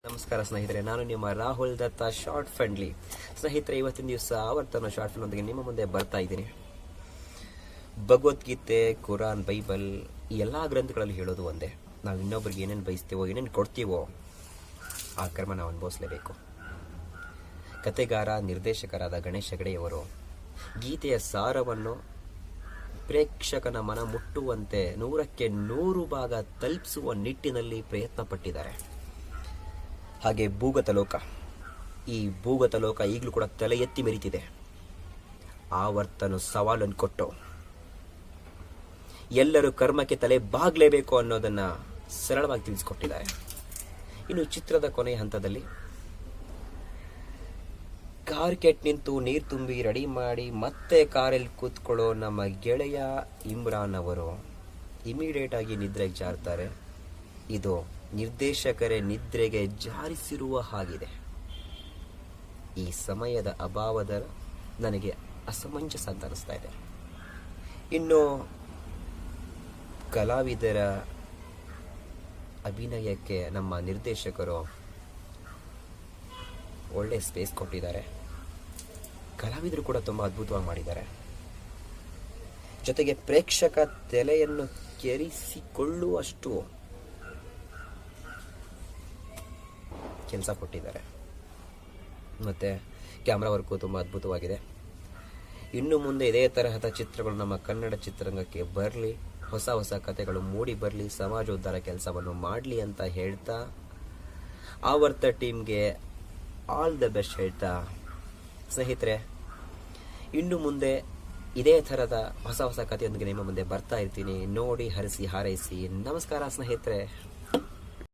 ನಮಸ್ಕಾರ ಸ್ನೇಹಿತರೆ, ನಾನು ನಿಮ್ಮ ರಾಹುಲ್ ದತ್ತ ಶಾರ್ಟ್ ಫ್ರೆಂಡ್ಲಿ ಸ್ನೇಹಿತರೆ. ಇವತ್ತಿನ ದಿವಸ ಆವರ್ತನ ಶಾರ್ಟ್ ಫಿಲ್ಮ್ ಒಂದಿಗೆ ನಿಮ್ಮ ಮುಂದೆ ಬರ್ತಾ ಇದ್ದೀನಿ. ಭಗವದ್ಗೀತೆ, ಕುರಾನ್, ಬೈಬಲ್ ಈ ಎಲ್ಲ ಗ್ರಂಥಗಳಲ್ಲಿ ಹೇಳೋದು ಒಂದೇ: ನಾವು ಇನ್ನೊಬ್ಬರಿಗೆ ಏನೇನು ಬಯಸ್ತೀವೋ, ಏನೇನು ಕೊಡ್ತೀವೋ ಆ ಕರ್ಮ ನಾವು ಅನುಭವಿಸಲೇಬೇಕು. ಕತೆಗಾರ, ನಿರ್ದೇಶಕರಾದ ಗಣೇಶ್ ಹೆಗಡೆಯವರು ಗೀತೆಯ ಸಾರವನ್ನು ಪ್ರೇಕ್ಷಕನ ಮನ ಮುಟ್ಟುವಂತೆ 100ಕ್ಕೆ 100 ಭಾಗ ತಲುಪಿಸುವ ನಿಟ್ಟಿನಲ್ಲಿ ಪ್ರಯತ್ನ ಪಟ್ಟಿದ್ದಾರೆ. ಹಾಗೆ ಭೂಗತ ಲೋಕ ಈಗಲೂ ಕೂಡ ತಲೆ ಎತ್ತಿ ಮೆರೀತಿದೆ. ಆವರ್ತನ ಸವಾಲನ್ನು ಕೊಟ್ಟು ಎಲ್ಲರೂ ಕರ್ಮಕ್ಕೆ ತಲೆ ಬಾಗ್ಲೇಬೇಕು ಅನ್ನೋದನ್ನ ಸರಳವಾಗಿ ತಿಳಿಸಿಕೊಟ್ಟಿದ್ದಾರೆ. ಇನ್ನು ಚಿತ್ರದ ಕೊನೆಯ ಹಂತದಲ್ಲಿ ಕಾರ್ ಕೆಟ್ ನಿಂತು ನೀರು ತುಂಬಿ ರೆಡಿ ಮಾಡಿ ಮತ್ತೆ ಕಾರಲ್ಲಿ ಕೂತ್ಕೊಳ್ಳೋ ನಮ್ಮ ಗೆಳೆಯ ಇಮ್ರಾನ್ ಅವರು ಇಮಿಡಿಯೇಟ್ ಆಗಿ ನಿದ್ರೆಗೆ ಜಾರ್ತಾರೆ. ಇದು ನಿರ್ದೇಶಕರೇ ನಿದ್ರೆಗೆ ಜಾರಿಸಿರುವ ಹಾಗಿದೆ. ಈ ಸಮಯದ ಅಭಾವದ ನನಗೆ ಅಸಮಂಜಸ ಅಂತ ಅನಿಸ್ತಾ ಇದೆ. ಇನ್ನು ಕಲಾವಿದರ ಅಭಿನಯಕ್ಕೆ ನಮ್ಮ ನಿರ್ದೇಶಕರು ಒಳ್ಳೆ ಸ್ಪೇಸ್ ಕೊಟ್ಟಿದ್ದಾರೆ. ಕಲಾವಿದರು ಕೂಡ ತುಂಬ ಅದ್ಭುತವಾಗಿ ಮಾಡಿದ್ದಾರೆ. ಜೊತೆಗೆ ಪ್ರೇಕ್ಷಕ ತಲೆಯನ್ನು ಕೆರಿಸಿಕೊಳ್ಳುವಷ್ಟು ಕೆಲಸ ಕೊಟ್ಟಿದ್ದಾರೆ. ಮತ್ತು ಕ್ಯಾಮ್ರಾ ವರ್ಕು ತುಂಬ ಅದ್ಭುತವಾಗಿದೆ. ಇನ್ನು ಮುಂದೆ ಇದೇ ತರಹದ ಚಿತ್ರಗಳು ನಮ್ಮ ಕನ್ನಡ ಚಿತ್ರರಂಗಕ್ಕೆ ಬರಲಿ, ಹೊಸ ಹೊಸ ಕಥೆಗಳು ಮೂಡಿ ಬರಲಿ, ಸಮಾಜೋದ್ಧಾರ ಕೆಲಸವನ್ನು ಮಾಡಲಿ ಅಂತ ಹೇಳ್ತಾ, ಆವರ್ತ ಟೀಮ್ಗೆ ಆಲ್ ದ ಬೆಸ್ಟ್ ಹೇಳ್ತಾ, ಸ್ನೇಹಿತರೆ ಇನ್ನು ಮುಂದೆ ಇದೇ ಥರದ ಹೊಸ ಹೊಸ ಕಥೆಯೊಂದಿಗೆ ನಿಮ್ಮ ಮುಂದೆ ಬರ್ತಾ ಇರ್ತೀನಿ. ನೋಡಿ, ಹರಿಸಿ, ಹಾರೈಸಿ. ನಮಸ್ಕಾರ ಸ್ನೇಹಿತರೆ.